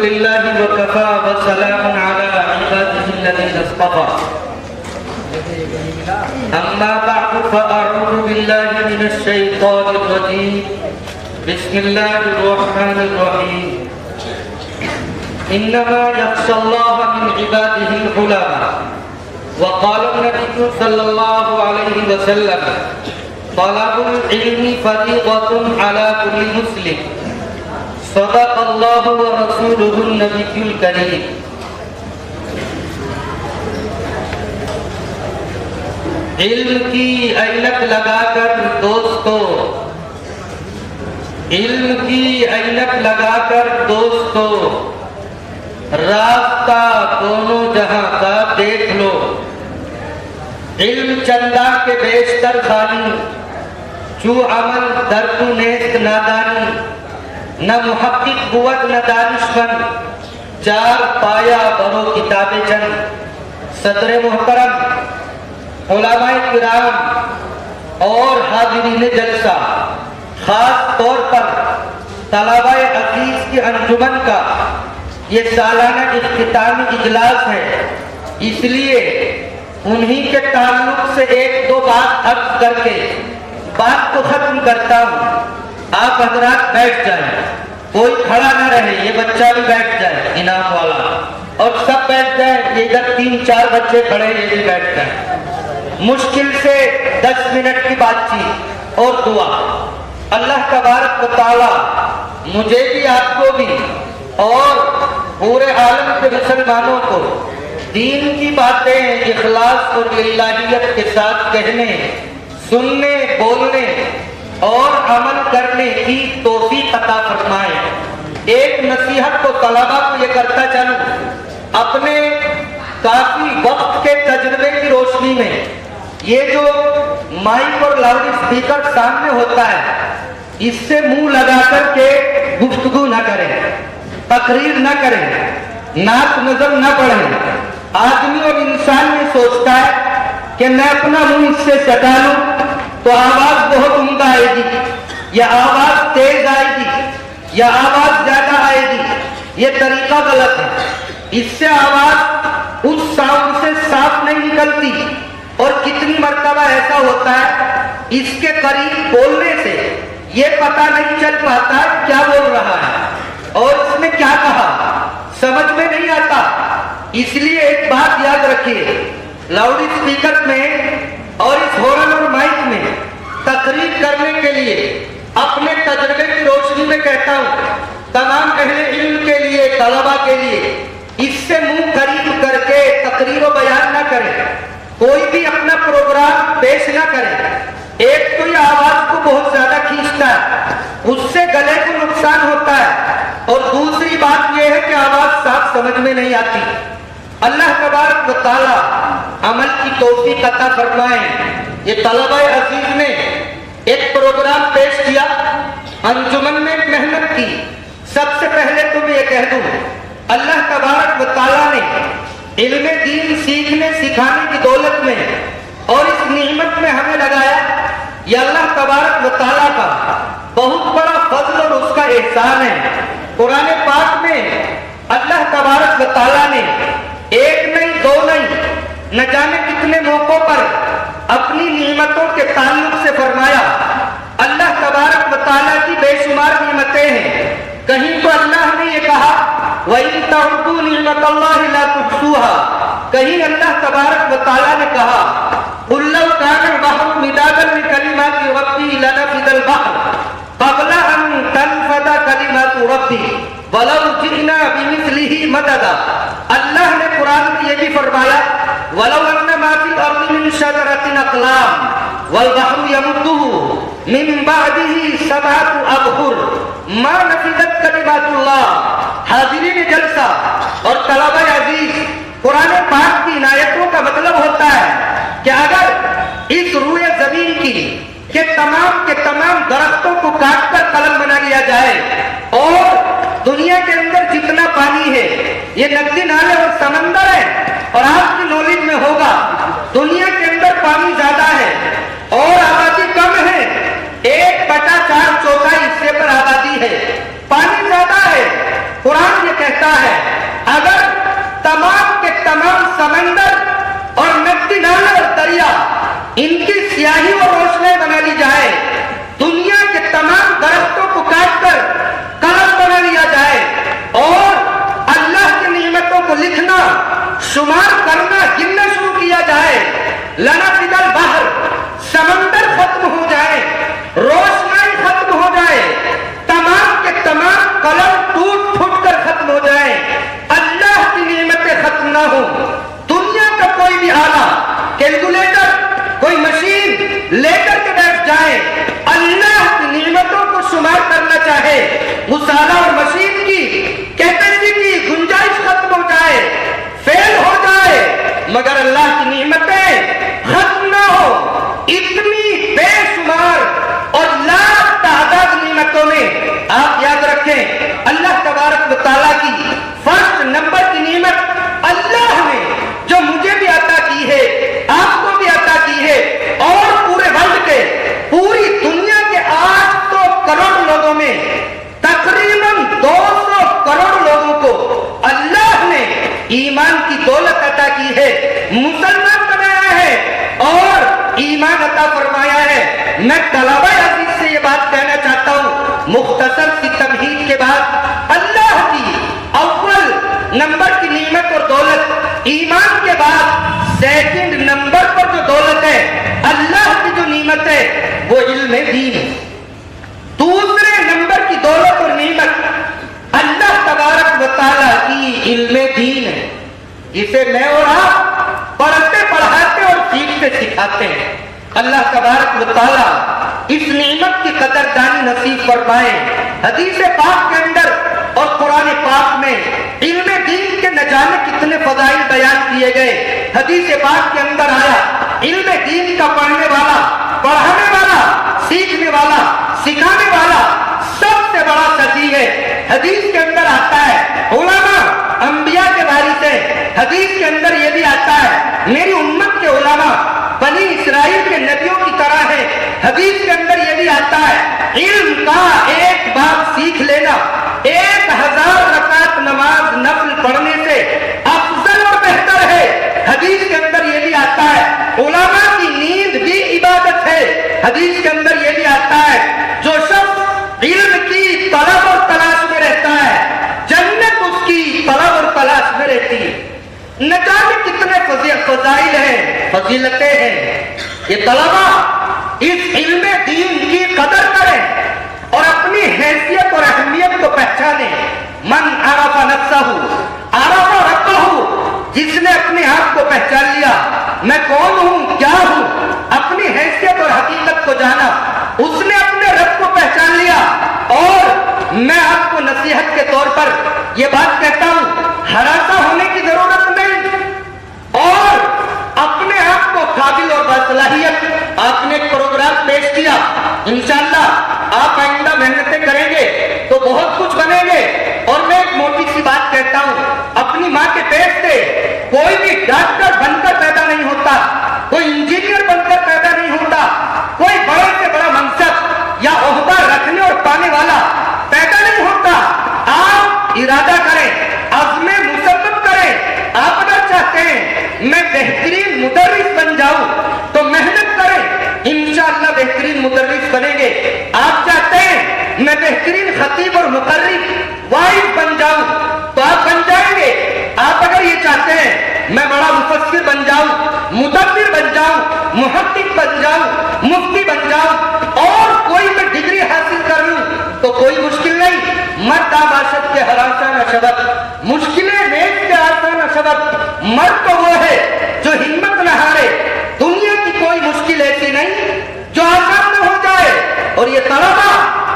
لله وكفى وسلام على عباده الذين اصطفى أما بعد فأعوذ بالله من الشيطان الرجيم بسم الله الرحمن الرحيم إنما يخشى الله من عباده العلماء وقال النبي صلى الله عليه وسلم طلب العلم فريضة على كل مسلم صدق الله ورسوله النبي الكريم علم کی اینک لگا کر دوستو علم کی اینک لگا کر دوستو راستہ دونوں جہاں کا دیکھ لو علم چندہ کے بیشتر خانی جو عمل درد نیست نادانی نہ محقق قوت نہ دانشمند چار پایا برو کتاب چند صدر محترم علماء کرام اور حاضرین جلسہ خاص طور پر طلباء عزیز کی انجمن کا یہ سالانہ اختتامی اجلاس ہے، اس لیے انہی کے تعلق سے ایک دو بات عرض کر کے بات کو ختم کرتا ہوں۔ آپ حضرات بیٹھ جائیں، کوئی کھڑا نہ رہے، یہ بچہ بھی بیٹھ جائے انعام والا، اور سب بیٹھ جائیں، یہ ادھر 3-4 بچے کھڑے یہ بھی بیٹھ جائیں۔ مشکل سے 10 منٹ کی بات چیت اور دعا۔ اللہ تبارک و تعالی مجھے بھی آپ کو بھی اور پورے عالم کے مسلمانوں کو دین کی باتیں اخلاص اور للہیت کے ساتھ کہنے، سننے، بولنے اور عمل کرنے کی توفیق عطا فرمائے۔ ایک نصیحت کو طلباء کو یہ کرتا چلوں، اپنے کافی وقت کے تجربے کی روشنی میں یہ جو مائک اور لاؤڈ اسپیکر سامنے ہوتا ہے اس سے منہ لگا کر کے گفتگو نہ کریں، تقریر نہ کریں، نعت نظم نہ پڑھیں۔ آدمی اور انسان یہ سوچتا ہے کہ میں اپنا منہ اس سے سٹا لوں تو آواز بہت عمدہ آئے گی، یا آواز تیز آئے گی، یا آواز زیادہ آئے گی۔ یہ طریقہ غلط ہے، اس سے آواز اس ساؤنڈ سے صاف نہیں نکلتی، اور کتنی مرتبہ ایسا ہوتا ہے اس کے قریب بولنے سے یہ پتہ نہیں چل پاتا کیا بول رہا ہے اور اس نے کیا کہا، سمجھ میں نہیں آتا۔ اس لیے ایک بات یاد رکھیے، لاؤڈ اسپیکر میں اور اس ہورن اور مائک میں تقریر کرنے کے لیے اپنے تجربے کی روشنی میں کہتا ہوں تمام اہل علم کے لیے، طلباء کے لیے، اس سے منہ قریب کر کے تقریر و بیان نہ کریں، کوئی بھی اپنا پروگرام پیش نہ کرے۔ ایک تو یہ آواز کو بہت زیادہ کھینچتا ہے، اس سے گلے کو نقصان ہوتا ہے، اور دوسری بات یہ ہے کہ آواز صاف سمجھ میں نہیں آتی۔ اللہ تبارک و تعالی عمل کی توفیق عطا فرمائے۔ یہ طلباء عزیز نے ایک پروگرام پیش کیا، انجمن میں محنت کی۔ سب سے پہلے تو میں یہ کہہ دوں اللہ تبارک و تعالی نے علم دین سیکھنے سکھانے کی دولت میں اور اس نعمت میں ہمیں لگایا، یہ اللہ تبارک و تعالیٰ کا بہت بڑا فضل اور اس کا احسان ہے۔ قرآن پاک میں اللہ تبارک و تعالیٰ نے ایک نہیں دو نہیں نہ جانے کتنے موقعوں پر اپنی نعمتوں کے تعلق سے فرمایا۔ اللہ تبارک و تعالیٰ کی بے شمار نعمتیں ہیں، کہیں تو اللہ نے یہ کہا وَإِن تَعُدُّوا نِعْمَتَ اللَّهِ لَا تُحْصُوهَا، کہیں اللہ تبارک و تعالیٰ نے کہا قُل لَّوْ كَانَ الْبَحْرُ مِدَادًا لِّكَلِمَاتِ رَبِّي لَنَفِدَ الْبَحْرُ قَبْلَ أَن تَنفَدَ كَلِمَاتُ رَبِّي وَلَوْ جِئْنَا بِمِثْلِهِ مَدَدًا۔ اللہ نے قرآن میں یہ بھی فرمایا وَلَوْ أَنَّ مَا فِي الْأَرْضِ مِن شَجَرَةٍ أَقْلَامٌ وَالْبَحْرُ يَمُدُّهُ مِن بَعْدِهِ سَبْعَةُ أَبْحُرٍ مَا نَفِدَتْ كَلِمَاتُ اللَّهِ۔ حاضرین جلسہ اور طلباء عزیز، قرآن پاک کی عنایتوں کا مطلب ہوتا ہے کہ اگر اس روئے زمین کی کہ تمام درختوں کو کاٹ کر قلم بنا لیا جائے اور دنیا کے اندر جتنا پانی ہے یہ ندی نالے اور سمندر ہے، اور آپ کی نالج میں ہوگا دنیا کے اندر پانی زیادہ ہے اور آبادی کم ہے، 1/4 حصے پر آبادی ہے، پانی زیادہ ہے۔ قرآن یہ کہتا لنفد البحر، سمندر ختم ہو جائے، روشنائی ختم ہو جائے، تمام کے تمام قلم ٹوٹ پھوٹ کر ختم ہو جائے، اللہ کی نعمتیں ختم نہ ہو، دنیا کا کوئی بھی آلہ، کیلکولیٹر، کوئی مشین لے کر کے بیٹھ جائے، اللہ کی نعمتوں کو شمار کرنا چاہے، اس آلہ اور مشین کی کیپیسٹی کی گنجائش ختم ہو جائے، فیل ہو جائے، مگر اللہ کی نعمتیں ختم نہ ہو، اتنی بے شمار اور لاکھ تعداد نعمتوں میں آپ یاد رکھیں اللہ تبارک و تعالیٰ کی فرسٹ نمبر کی نعمت اللہ نے جو مجھے بھی عطا کی ہے، آپ کو بھی عطا کی ہے، اور پورے ورلڈ کے، پوری دنیا کے 800 کروڑ لوگوں میں تقریباً 200 کروڑ لوگوں کو اللہ نے ایمان کی دولت عطا کی ہے، مسلمان بنایا ہے اور ایمان عطا فرمایا ہے۔ میں طلبہ عزیز سے یہ بات کہنا چاہتا ہوں مختصر سی تمہید کے بعد، اللہ کی اول نمبر کی نعمت اور دولت، ایمان کے بعد سیکنڈ نمبر پر جو دولت ہے، اللہ کی جو نعمت ہے وہ علم دین ہے۔ دوسرے نمبر کی دولت اور نعمت اللہ تبارک و تعالیٰ کی علم دین ہے، جسے میں اور آپ پڑھتے پڑھاتے اور سیکھتے سکھاتے ہیں۔ اللہ تبارک و تعالیٰ اس نعمت کی قدردانی نصیب فرمائے۔ حدیث پاک کے اندر اور قرآن پاک میں علم دین کے نہ جانے کتنے فضائل بیان کیے گئے۔ حدیث پاک کے اندر آیا علم دین کا پڑھنے والا، پڑھانے والا، سیکھنے والا، سکھانے والا سب سے بڑا سچی ہے۔ حدیث کے اندر آتا ہے علماء انبیاء کے وارث ہیں، حدیث کے اندر یہ بھی آتا ہے میری امت کے علماء بنی اسرائیل کے نبیوں کی طرح ہے، حدیث کے اندر یہ بھی آتا ہے علم کا ایک باب سیکھ لینا 1000 رکعت نماز نفل پڑھنے سے افضل اور بہتر ہے۔ حدیث کے اندر یہ بھی آتا ہے علماء کی نیند بھی عبادت ہے۔ حدیث کے اندر یہ بھی آتا ہے جو شخص علم کی طلب اور تلاش میں رہتا ہے جنت اس کی طلب اور تلاش میں رہتی ہے۔ نہ جانے کتنے فضائل ہیں، فضیلتیں ہیں۔ یہ طلبہ اس علم دین کی قدر کریں اور اپنی حیثیت اور اہمیت کو پہچانیں۔ من عرف نفسہ عرف ربہ، جس نے اپنے آپ کو پہچان لیا، میں کون ہوں، کیا ہوں، اپنی حیثیت اور حقیقت کو جانا، اس نے اپنے رب کو پہچان لیا۔ اور میں آپ کو نصیحت کے طور پر یہ بات کہتا ہوں، ہراساں ہونے کی ضرورت نہیں، اور اپنے آپ کو قابل اور باصلاحیت آپ نے ایک پروگرام پیش کیا، انشاءاللہ آپ آئندہ محنتیں کریں گے تو بہت کچھ بنیں گے۔ اور میں ایک موٹی سی بات کہتا ہوں، اپنی ماں کے پیٹ سے کوئی بھی ڈاکٹر بن کر پیدا نہیں ہوتا، کوئی انجینئر بن کر پیدا نہیں ہوتا، کوئی بڑے سے بڑا منصب یا عہدہ رکھنے اور پانے والا پیدا نہیں ہوتا۔ آپ ارادہ کریں، عزم مصمم کریں۔ آپ اگر چاہتے ہیں میں بہترین مدرس بن جاؤں تو محنت کریں، انشاءاللہ بہترین مدرس بنیں گے۔ آپ چاہتے ہیں میں بہترین خطیب اور مقرر وائز بن جاؤں تو آپ بن جائیں گے۔ آپ اگر یہ چاہتے ہیں میں بڑا مفسر بن جاؤں، مدبر بن جاؤں، محقق بن جاؤں، مفتی بن جاؤں اور کوئی میں ڈگری حاصل کر لوں تو کوئی مشکل نہیں۔ مرد آباشت کے ہراساں نہ شود، مشکلیں نیک کے آسان نہ شود۔ مرد تو وہ ہے جو ہمت نہ ہارے، دنیا کی کوئی مشکل ایسی نہیں جو آسان نہ ہو جائے۔ اور یہ طلبہ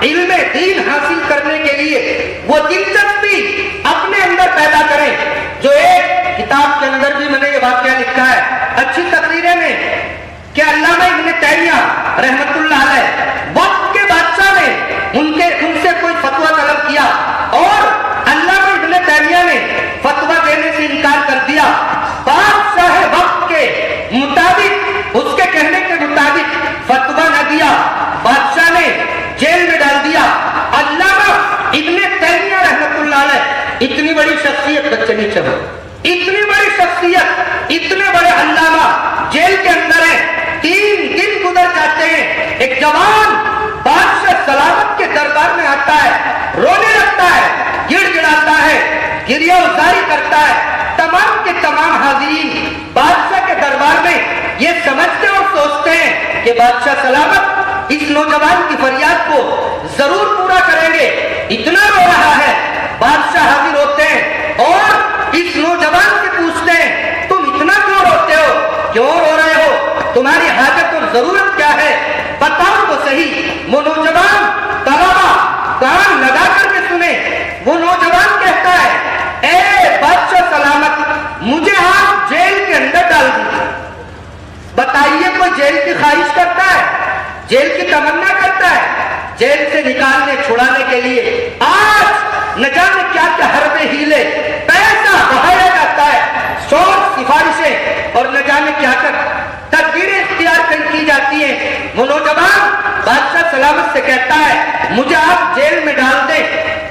علم دین حاصل کرنے کے لیے وہ دلچسپی اپنے اندر پیدا کریں جو ایک کتاب کے اندر بھی میں نے یہ واقعہ لکھا ہے اچھی تقریریں میں کہ علامہ ابن تیمیہ رحمت اللہ علیہ وقت کے بادشاہ نے ان سے کوئی فتویٰ طلب کیا اور علامہ ابن تیمیہ نے فتویٰ دینے سے انکار کر دیا۔ بادشاہ وقت کے مطابق، اس کے کہنے کے مطابق فتویٰ نہ دیا، بادشاہ نے جیل میں ڈال دیا۔ علامہ ابن تیمیہ رحمت اللہ علیہ اتنی بڑی شخصیت، بچے نہیں چلو، اتنی بڑی شخصیت، اتنے بڑے علامہ جیل کے اندر ہیں۔ 3 دن گزر جاتے ہیں، ایک جوان بادشاہ سلامت کے دربار میں آتا ہے، رونے لگتا ہے، گڑ گڑاتا ہے، گریہ ازاری کرتا ہے۔ تمام کے تمام حاضرین بادشاہ کے دربار میں یہ کہ بادشاہ سلامت اس نوجوان کی فریاد کو ضرور پورا کریں گے. اتنا رو رہا ہے. بادشاہ حاضر ہوتے ہیں اور اس نوجوان سے پوچھتے ہیں تم اتنا کیوں روتے ہو, کیوں رو رہے ہو, تمہاری حاجت اور ضرورت کیا ہے, بتاؤ تو صحیح. وہ نوجوان طلبا کان لگا کر کے سنے. وہ نوجوان کہتا ہے اے بادشاہ سلامت مجھے آپ جیل کے اندر ڈال دیجیے. بتائیے کوئی جیل کی خواہش کرتا ہے, جیل کی تمنا کرتا ہے؟ جیل سے نکالنے چھڑانے کے لیے آج نہ جانے کیا کیا حربے ہیلے پیسہ بہایا جاتا ہے, شور سفارشیں اور نہ جانے کیا کر تدبیریں اختیار کی جاتی ہیں. وہ نوجوان بادشاہ سلامت سے کہتا ہے مجھے آپ جیل میں ڈال دیں.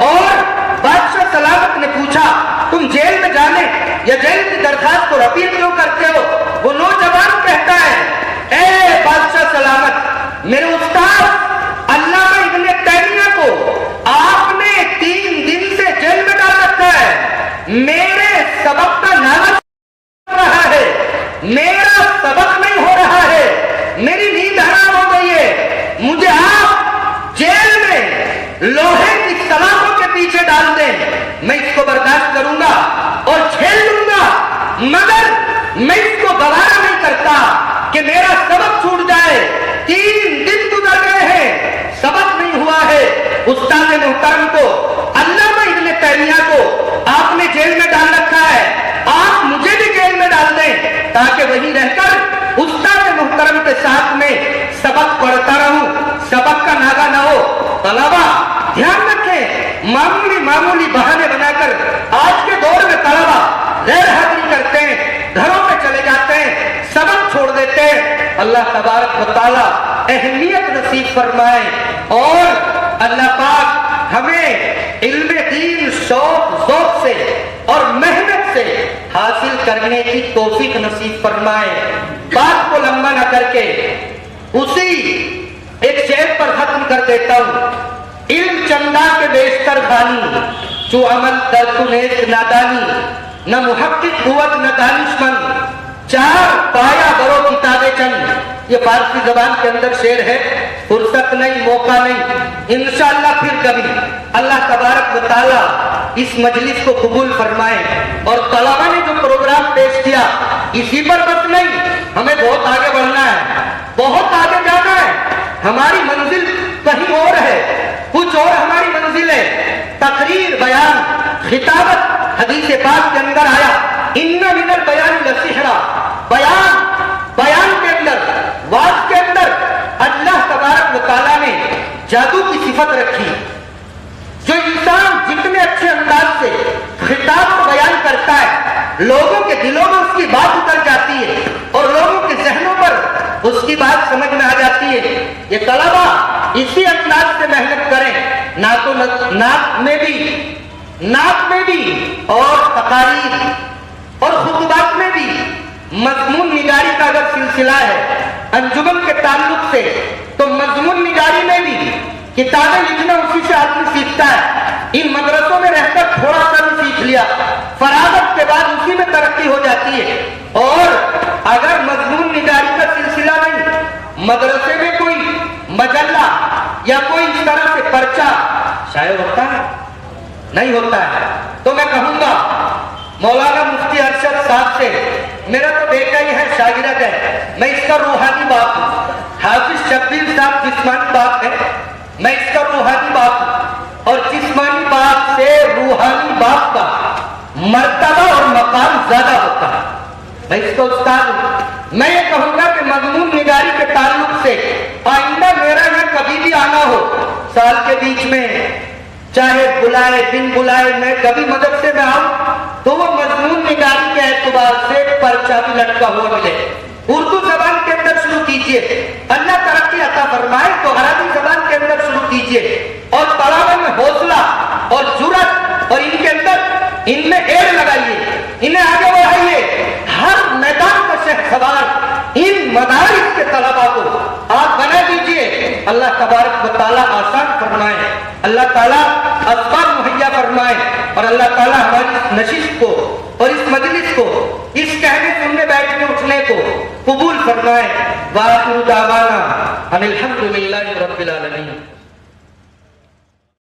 اور بادشاہ سلامت نے پوچھا تم جیل میں جانے یا جیل کی درخواست کو رفیع کیوں کرتے ہو؟ وہ نوجوان کہتا ہے اے بادشاہ سلامت میرے استاد علامہ ابن تیمیہ کو آپ نے 3 دن سے جیل میں ڈال رکھا ہے. میرے سبق کا نام رہا ہے, میرا سبق نہیں ہو رہا ہے, میری نیند حرام ہو گئی ہے. مجھے آپ جیل میں لوہے کی سلاخوں کے پیچھے ڈال دیں, میں اس کو برداشت کروں گا اور جھیل لوں گا, مگر میں اس کو گوارا نہیں کرتا کہ میرا سبق چھوٹ جائے. 3 دن گزر گئے ہیں, سبق نہیں ہوا ہے. استاد محترم کو علامہ ابن تیمیہ کو آپ نے جیل میں ڈال رکھا ہے, آپ مجھے بھی جیل میں ڈال دیں تاکہ وہیں رہ کر استاد محترم کے ساتھ میں سبق پڑھتا رہوں, سبق کا ناغہ نہ ہو. طلبا دھیان رکھیں, معمولی بہانے بنا کر آج کے دور میں طلبا غیر حاضری کرتے ہیں, گھروں پہ چلے جاتے ہیں, سبق چھوڑ دیتے ہیں. اللہ تبارک و تعالی اہمیت نصیب فرمائے اور اللہ پاک ہمیں علم دین شوق ذوق سے اور محنت سے حاصل کرنے کی توفیق نصیب فرمائے. بات کو لمبا نہ کر کے اسی ایک شعر پر ختم کر دیتا ہوں. علم چندہ کے بیشتر خانی جو عمل در تو نیست نادانی, نہ محقق قوت نہ دانشمند, چار پایا برو کتابیں چند. یہ فارسی زبان کے اندر شعر ہے. فرصت نہیں, موقع نہیں, انشاءاللہ پھر کبھی اللہ تبارک و تعالی اس مجلس کو قبول فرمائے. اور طلبہ نے جو پروگرام پیش کیا اسی پر بس نہیں, ہمیں بہت آگے بڑھنا ہے, بہت آگے جانا ہے. ہماری منزل کہیں اور ہے, کچھ اور ہماری منزل ہے. تقریر, بیان, خطابت, حدیث پاک کے اندر آیا ان من البیان لسحرا. بیان کے اندر, واز کے اندر اللہ تبارک و تعالیٰ نے جادو کی صفت رکھی. جو انسان جتنے اچھے انداز سے خطاب کو بیان کرتا ہے لوگوں کے دلوں میں اس کی بات اتر جاتی ہے اور لوگوں کے ذہنوں پر اس کی بات سمجھ میں آ جاتی ہے. یہ طلبا اسی انداز سے محنت کریں, نہ تو نعت میں بھی اور تقاریر اور خطبات میں بھی مضمون نگاری کا اگر سلسلہ ہے انجمن کے تعلق سے تو مضمون نگاری میں بھی کتابیں لکھنا اسی سے آدمی سیکھتا ہے. ان مدرسوں میں رہ کر تھوڑا سا بھی سیکھ لیا, فراغت کے بعد اسی میں ترقی ہو جاتی ہے. اور اگر مضمون نگاری کا سلسلہ نہیں, مدرسے میں کوئی مجلہ یا کوئی اس طرح سے پرچہ شائع ہوتا ہے نہیں ہوتا ہے, تو میں کہوں گا مولانا مفتی ارشد صاحب سے, میرا تو بیٹا ہی ہے, شاگرد ہے, میں اس کا روحانی باپ ہوں. حافظ شبیر صاحب جسمانی باپ ہے, میں اس کا روحانی باپ ہوں. اور جسمانی باپ سے روحانی باپ کا مرتبہ اور مقام زیادہ ہوتا ہے. میں اس کا استاد ہوں. میں یہ کہوں گا کہ مضمون نگاری کے تعلق سے آئندہ میرا یہاں کبھی بھی آنا ہو, سال کے بیچ میں چاہے بلائے بن بلائے میں کبھی مدرسے میں آؤں تو وہ مضمون نگاری کے اعتبار سے پرچہ بھی لٹکا ہوا ملے. اردو زبان کے اندر شروع کیجئے, اللہ ترقی عطا فرمائے تو عربی زبان کے اندر شروع کیجئے. اور طلبہ میں حوصلہ اور جرأت اور ان کے اندر ان میں ایڑ لگائیے, انہیں آگے بڑھائیے. ہر میدان کا شہسوار ان مدارس کے طلبہ کو آپ بنا دیجئے. اللہ تبارک و تعالیٰ آسان فرمائے, اللہ تعالیٰ اسباب مہیا فرمائے, اور اللہ تعالیٰ ہماری اس نشست کو اور اس مجلس کو, اس کہنے سننے بیٹھنے اٹھنے کو قبول فرمائے. وآخر دعوانا ان الحمد للہ رب العالمین.